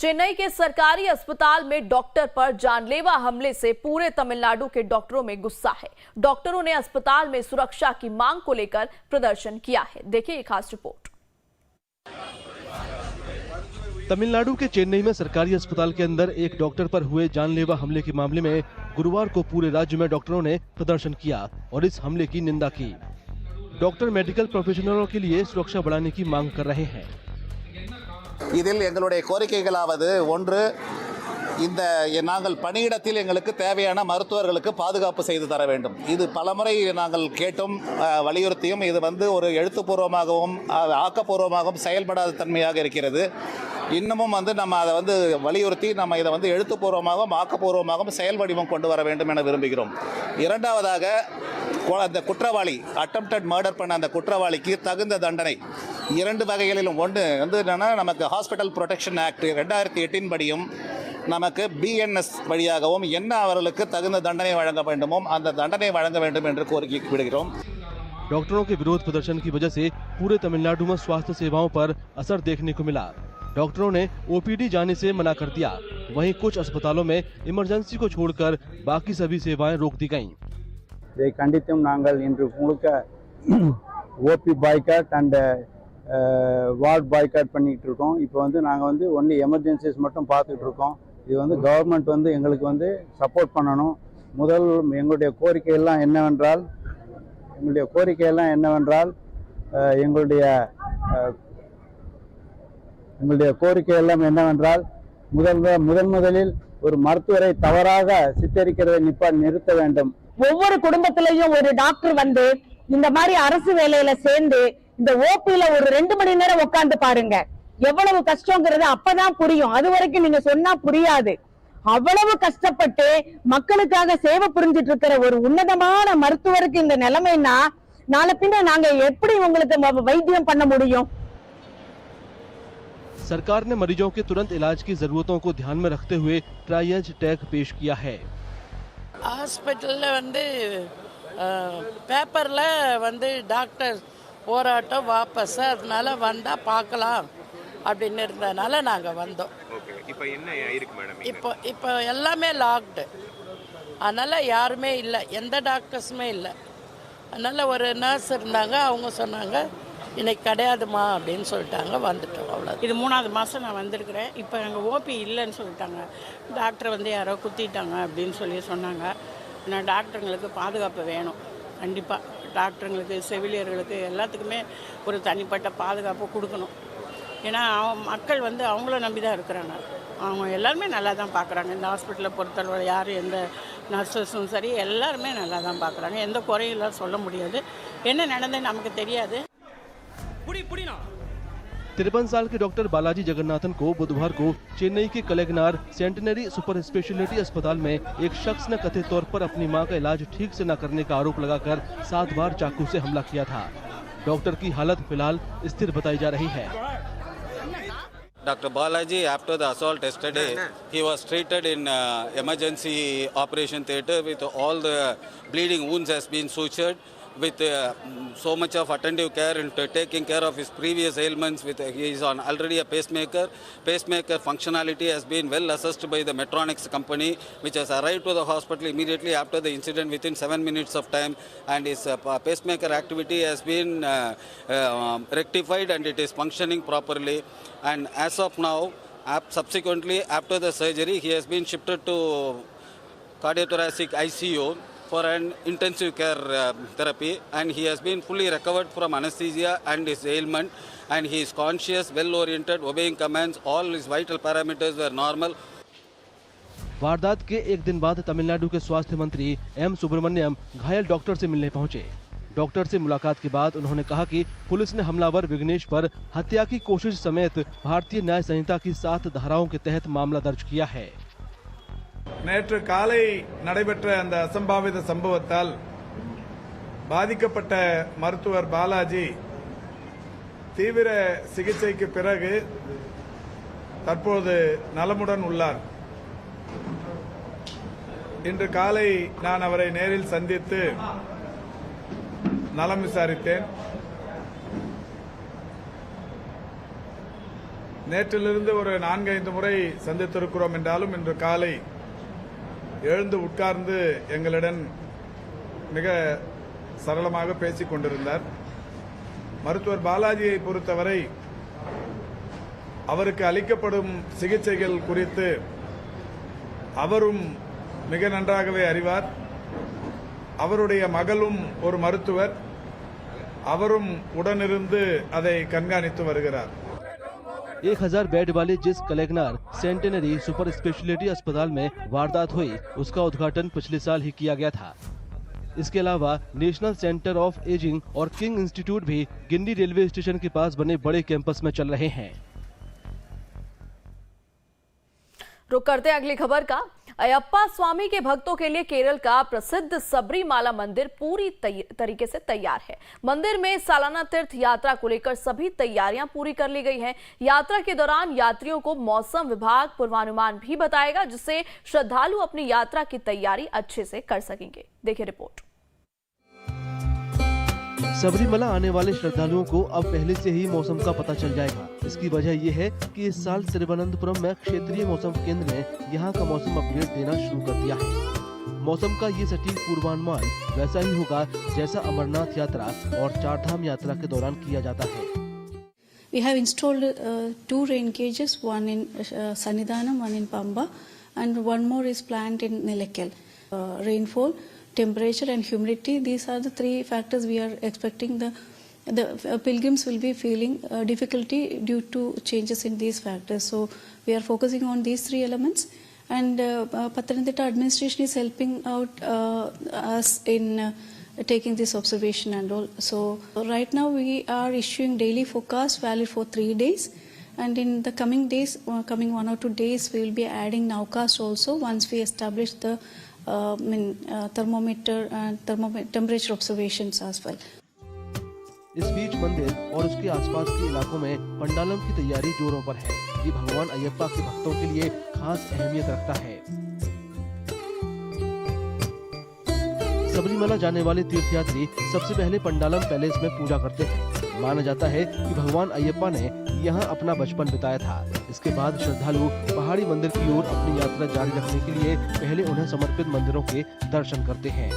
चेन्नई के सरकारी अस्पताल में डॉक्टर पर जानलेवा हमले से पूरे तमिलनाडु के डॉक्टरों में गुस्सा है। डॉक्टरों ने अस्पताल में सुरक्षा की मांग को लेकर प्रदर्शन किया है। देखिए ये खास रिपोर्ट। तमिलनाडु के चेन्नई में सरकारी अस्पताल के अंदर एक डॉक्टर पर हुए जानलेवा हमले के मामले में गुरुवार को पूरे राज्य में डॉक्टरों ने प्रदर्शन किया और इस हमले की निंदा की। डॉक्टर मेडिकल प्रोफेशनलों के लिए सुरक्षा बढ़ाने की मांग कर रहे हैं। இதில் எங்களுடைய கோரிக்கைகளாவது ஒன்று, இந்த நாங்கள் பணியிடத்தில் எங்களுக்கு தேவையான மருத்துவர்களுக்கு பாதுகாப்பு செய்து தர வேண்டும். இது பலமுறை நாங்கள் கேட்டும் வலியுறுத்தியும் இது ஒரு எழுத்துப்பூர்வமாகவும் ஆக்கப்பூர்வமாகவும் செயல்படாத தன்மையாக இருக்கிறது. இன்னமும் நம்ம அதை வலியுறுத்தி நம்ம இதை எழுத்துப்பூர்வமாகவும் ஆக்கப்பூர்வமாகவும் செயல் வடிவம் கொண்டு வர வேண்டும் என விரும்புகிறோம். இரண்டாவதாக, அந்த குற்றவாளி அட்டெம்ப்டட் மர்டர் பண்ண அந்த குற்றவாளிக்கு தகுந்த தண்டனை இரண்டு வகைகளிலும், ஒன்று என்னன்னா நமக்கு ஹாஸ்பிட்டல் ப்ரொடெக்ஷன் ஆக்ட் 2008 படியும் நமக்கு பிஎன்எஸ் வழியாகவும் என்ன அவர்களுக்கு தகுந்த தண்டனை வழங்க வேண்டுமோ அந்த தண்டனை வழங்க வேண்டும் என்று கோரிக்கை விடுகிறோம்। डॉक्टरों के विरोध प्रदर्शन की वजह से पूरे तमिलनाडु में स्वास्थ्य सेवाओं पर असर देखने को मिला। डॉक्टरों ने ओपीडी जाने से मना कर दिया। वहीं कुछ अस्पतालों में इमरजेंसी को छोड़कर बाकी सभी सेवाएं रोक दी गयी। இதை கண்டித்தும் நாங்கள் இன்று முழுக்க OP boycott and ward boycott பண்ணிட்டு இருக்கோம்। இப்போ நாங்கள் ஒன்லி எமர்ஜென்சிஸ் மட்டும் பார்த்துட்டு இருக்கோம்। இது கவர்மெண்ட் எங்களுக்கு சப்போர்ட் பண்ணணும்। முதல் எங்களுடைய கோரிக்கை எல்லாம் என்னவென்றால் முதலில் ஒரு மருத்துவரை தவறாக சித்தரிக்கிறதை நிறுத்த வேண்டும்। ஒவ்வொரு குடும்பத்திலையும் ஒரு டாக்டர் இந்த மாதிரி அரசு வேலையில சேர்ந்து இந்த ஓபில ஒரு 2 மணி நேரம் உட்கார்ந்து பாருங்க, எவ்வளவு கஷ்டங்கிறது அப்பதான் புரியும்। அது வரைக்கும் நீங்க சொன்னா புரியாது। அவ்வளவு கஷ்டப்பட்டு மக்களுக்காக சேவை புரிஞ்சிட்டு இருக்கிற ஒரு உன்னதமான மருத்துவருக்கு இந்த நிலைமைன்னா நாளை பின்ன நாங்க எப்படி உங்களுக்கு வைத்தியம் பண்ண முடியும்? सरकार ने मरीजों के तुरंत इलाज की जरूरतों को ध्यान में रखते हुए ट्रायज टैग पेश किया है। ஹாஸ்பிட்டல்ல பேப்பர்ல டாக்டர் போராட்டம் வாபஸ், அதனால வந்தா பார்க்கலாம் அப்படின்னு இருந்தனால நாங்க வந்தோம்। இப்போ என்ன ஆயிருக்கு மேடம்? இப்போ எல்லாமே லாக்டு, அதனால யாருமே இல்லை, எந்த டாக்டர்ஸுமே இல்லை। அதனால ஒரு நர்ஸ் இருந்தாங்க, அவங்க சொன்னாங்க இன்னைக்கு கிடையாதுமா அப்படின்னு சொல்லிட்டாங்க, வந்துட்டோம், அவ்வளோ। இது 3வது மாதம் நான் வந்திருக்கிறேன்। இப்போ எங்கள் ஓபி இல்லைன்னு சொல்லிட்டாங்க, டாக்டர் யாரோ குத்திட்டாங்க அப்படின்னு சொன்னாங்க। ஆனால் டாக்டருங்களுக்கு பாதுகாப்பு வேணும், கண்டிப்பாக டாக்டருங்களுக்கு செவிலியர்களுக்கு எல்லாத்துக்குமே ஒரு தனிப்பட்ட பாதுகாப்பு கொடுக்கணும்। ஏன்னா மக்கள் அவங்கள நம்பி தான் இருக்கிறாங்க, அவங்க எல்லாருமே நல்லா தான் பார்க்குறாங்க। இந்த ஹாஸ்பிட்டலை பொறுத்தளவு யார் எந்த நர்ஸஸும் சரி எல்லாருமே நல்லா தான் பார்க்குறாங்க, எந்த குறையெல்லாம் சொல்ல முடியாது। என்ன நடந்ததுன்னு நமக்கு தெரியாது। 53 साल के डॉक्टर बालाजी जगन्नाथन को बुधवार को चेन्नई के कलेगनार सेंटेनरी सुपर स्पेशलिटी अस्पताल में एक शख्स ने कथित तौर पर अपनी मां का इलाज ठीक से न करने का आरोप लगाकर 7 बार चाकू से हमला किया था। डॉक्टर की हालत फिलहाल स्थिर बताई जा रही है। Dr. Balaji, after the assault yesterday, he was treated in emergency operation theatre with all the bleeding wounds has been sutured, with so much of attentive care and taking care of his previous ailments. He is on already a pacemaker. Pacemaker functionality has been well assessed by the Medtronic company, which has arrived to the hospital immediately after the incident within 7 minutes of time, and his pacemaker activity has been rectified and it is functioning properly. And as of now, subsequently after the surgery, he has been shifted to cardiothoracic ICU for an intensive care therapy, and he has been fully recovered from anesthesia and his ailment, and he is conscious, well oriented, obeying commands, all his vital parameters were normal। वारदात के एक दिन बाद तमिलनाडु के स्वास्थ्य मंत्री M Subramaniam घायल doctor से मिलने पहुंचे। डॉक्टर से मुलाकात के बाद उन्होंने कहा कि पुलिस ने हमलावर विघ्नेश पर हत्या की कोशिश समेत भारतीय न्याय संहिता की 7 धाराओं के तहत मामला दर्ज किया है। நேற்று காலை நடைபெற்ற அந்த அசம்பாவித சம்பவத்தால் பாதிக்கப்பட்ட மருத்துவர் பாலாஜி தீவிர சிகிச்சைக்கு பிறகு தற்போது நலமுடன் உள்ளார்। இன்று காலை நான் அவரை நேரில் சந்தித்து நலம் விசாரித்தேன்। நேற்றிலிருந்து ஒரு 4-5 முறை சந்தித்திருக்கிறோம் என்றாலும் இன்று காலை எழுந்து உட்கார்ந்து எங்களுடன் மிக சரளமாக பேசிக் கொண்டிருந்தார். மருத்துவர் பாலாஜியை பொறுத்தவரை அவருக்கு அளிக்கப்படும் சிகிச்சைகள் குறித்து அவரும் மிக நன்றாகவே அறிவார். அவருடைய மகளும் ஒரு மருத்துவர், அவரும் உடனிருந்து அதை கண்காணித்து வருகிறார். 1000 बेड वाले जिस कलेगनार सेंटेनरी सुपर स्पेशलिटी अस्पताल में वारदात हुई उसका उद्घाटन पिछले साल ही किया गया था। इसके अलावा नेशनल सेंटर ऑफ एजिंग और किंग इंस्टीट्यूट भी गिंडी रेलवे स्टेशन के पास बने बड़े कैंपस में चल रहे हैं। रुक करते हैं अगली खबर का। अयप्पा स्वामी के भक्तों के लिए केरल का प्रसिद्ध सबरीमाला मंदिर पूरी तरीके से तैयार है। मंदिर में सालाना तीर्थ यात्रा को लेकर सभी तैयारियां पूरी कर ली गई हैं। यात्रा के दौरान यात्रियों को मौसम विभाग पूर्वानुमान भी बताएगा, जिससे श्रद्धालु अपनी यात्रा की तैयारी अच्छे से कर सकेंगे। देखिए रिपोर्ट। सबरीमला आने वाले श्रद्धालुओं को अब पहले से ही मौसम का पता चल जाएगा। इसकी वजह ये है कि इस साल तिरुवनंतपुरम में क्षेत्रीय मौसम केंद्र ने यहाँ का मौसम अपडेट देना शुरू कर दिया है। मौसम का ये सटीक पूर्वानुमान वैसा ही होगा जैसा अमरनाथ यात्रा और चारधाम यात्रा के दौरान किया जाता है। We have installed 2 rain gauges, one in Sannidhanam, one in Pamba, and one more is planned in Nilekal. Rainfall, temperature and humidity, these are the 3 factors we are expecting the pilgrims will be feeling difficulty due to changes in these factors. So we are focusing on these 3 elements, and Pathanamthitta administration is helping out us in taking this observation and all. So right now we are issuing daily forecast valid for 3 days, and in the coming days, coming 1 or 2 days, we will be adding nowcast also once we establish the thermometer and temperature observations as well. इस बीच मंदिर और उसके आसपास के इलाकों में पंडालम की तैयारी जोरों पर है। ये भगवान अयप्पा के भक्तों के लिए खास अहमियत रखता है। सबरीमला जाने वाले तीर्थयात्री सबसे पहले पंडालम पैलेस में पूजा करते हैं। माना जाता है कि भगवान अयप्पा ने यहाँ अपना बचपन बिताया था। इसके बाद श्रद्धालु पहाड़ी मंदिर की ओर अपनी यात्रा जारी रखने के लिए पहले उन्हें समर्पित मंदिरों के दर्शन करते हैं।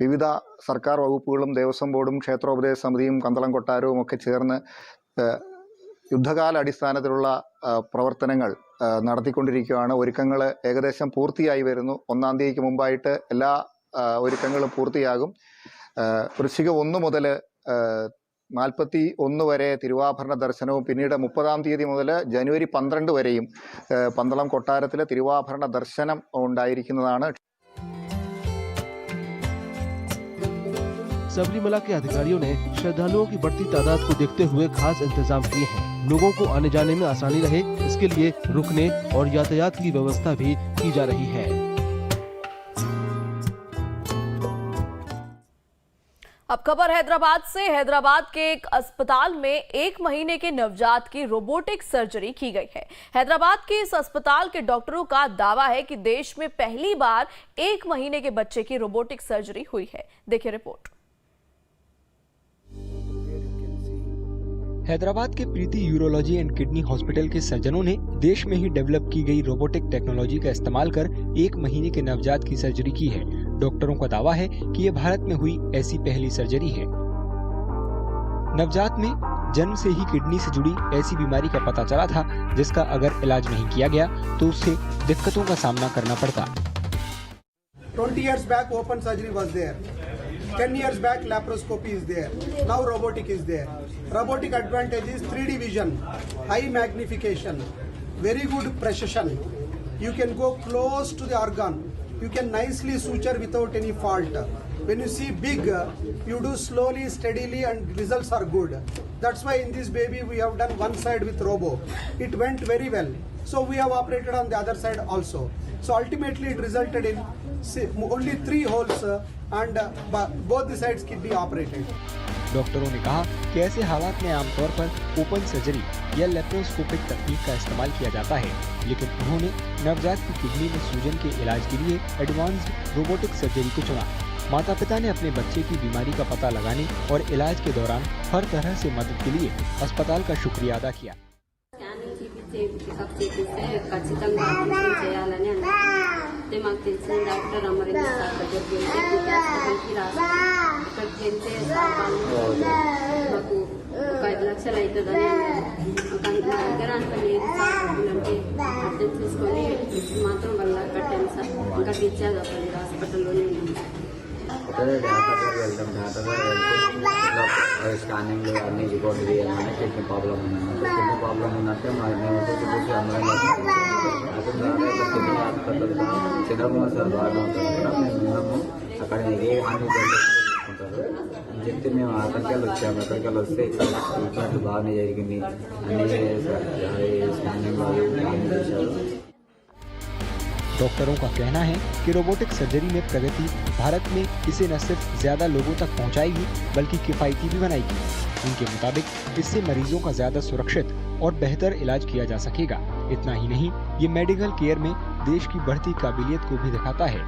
വിവിധ സർക്കാർ വകുപ്പുകളും ദേവസ്വം ബോർഡും ക്ഷേത്രോപദേശ സമിതിയും കന്തളം കൊട്ടാരവും ഒക്കെ ചേർന്ന് യുദ്ധകാല അടിസ്ഥാനത്തിലുള്ള പ്രവർത്തനങ്ങൾ നടത്തിക്കൊണ്ടിരിക്കുകയാണ്. ഒരുക്കങ്ങൾ ഏകദേശം പൂർത്തിയായി വരുന്നു. 1-ാം തീയതിക്ക് മുമ്പായിട്ട് എല്ലാ ഒരുക്കങ്ങളും പൂർത്തിയാകും. വൃശ്ചിക 1 മുതൽ 41 വരെ തിരുവാഭരണ ദർശനവും പിന്നീട് 30-ാം തീയതി മുതൽ ജനുവരി 12 വരെയും പന്തളം കൊട്ടാരത്തിലെ തിരുവാഭരണ ദർശനം ഉണ്ടായിരിക്കുന്നതാണ്. सबरीमला के अधिकारियों ने श्रद्धालुओं की बढ़ती तादाद को देखते हुए खास इंतजाम किए हैं। लोगों को आने जाने में आसानी रहे, इसके लिए रुकने और यातायात की व्यवस्था भी की जा रही है। अब खबर हैदराबाद से। हैदराबाद के एक अस्पताल में 1 महीने के नवजात की रोबोटिक सर्जरी की गई है। हैदराबाद के इस अस्पताल के डॉक्टरों का दावा है कि देश में पहली बार 1 महीने के बच्चे की रोबोटिक सर्जरी हुई है। देखिए रिपोर्ट। हैदराबाद के प्रीति यूरोलॉजी एंड किडनी हॉस्पिटल के सर्जनों ने देश में ही डेवलप की गई रोबोटिक टेक्नोलॉजी का इस्तेमाल कर 1 महीने के नवजात की सर्जरी की है। डॉक्टरों का दावा है कि ये भारत में हुई ऐसी पहली सर्जरी है। नवजात में जन्म से ही किडनी से जुड़ी ऐसी बीमारी का पता चला था जिसका अगर इलाज नहीं किया गया तो उससे दिक्कतों का सामना करना पड़ता। 20 years back open surgery was there. 10 years back laparoscopy is there. Now robotic is there. Robotic advantage is 3D vision, high magnification, very good precision. You can go close to the organ. You can nicely suture without any fault. When you see big, you do slowly, steadily, and results are good. That's why in this baby we have done one side with robo. It went very well. So we have operated on the other side also. So ultimately it resulted in only 3 holes and both the sides kidney operated. डॉक्टरों ने कहा कि ऐसे हालात में आमतौर पर open surgery या लेप्रोस्कोपिक तकनीक का इस्तेमाल किया जाता है, लेकिन उन्होंने नवजात की किडनी में सूजन के इलाज के लिए एडवांस्ड रोबोटिक सर्जरी को चुना। माता पिता ने अपने बच्चे की बीमारी का पता लगाने और इलाज के दौरान हर तरह से मदद के लिए अस्पताल का शुक्रिया अदा किया। చేపిస్తే ఖచ్చితంగా ఆపరేషన్ చేయాలని అంటే మాకు తెలిసిన డాక్టర్ అమరేంద్ర సార్ దగ్గరికి వెళ్తే హాస్పిటల్కి రాసి ఇక్కడికి వెళ్తే మాకు ఒక 5 లక్షలు అవుతుందని మాకు నా దగ్గర అంత లేదు సార్ అంటే అర్థం చేసుకొని మాత్రం వల్ల కట్టాను సార్ ఇంకా డిశ్చార్జ్ అవ్వాలి హాస్పిటల్లోనే ఉన్నాం. వెళ్తాం డాక్టర్ వెళ్తే స్కానింగ్ అన్ని రిపోర్ట్ చేయాలని కిడ్నీ ప్రాబ్లం ఉందన్నమాట. కిడ్నీ ప్రాబ్లం ఉందంటే మేము చూసి అందరం కిడ్నీ హాస్పిటల్ చంద్రబాబు సార్ బాగా ఉంటుంది కూడా మేము ఉన్నాము. అక్కడ ఏ హాని తీసుకుంటారు అని చెప్తే మేము అక్కడికి వచ్చాము. అక్కడికి వస్తే ట్రీట్మెంట్ బాగానే జరిగింది, అన్ని స్కానింగ్ బాగా చేశారు. डॉक्टरों का कहना है कि रोबोटिक सर्जरी में प्रगति भारत में इसे न सिर्फ ज्यादा लोगों तक पहुंचाएगी बल्कि किफायती भी बनाएगी। उनके मुताबिक इससे मरीजों का ज्यादा सुरक्षित और बेहतर इलाज किया जा सकेगा। इतना ही नहीं, ये मेडिकल केयर में देश की बढ़ती काबिलियत को भी दिखाता है।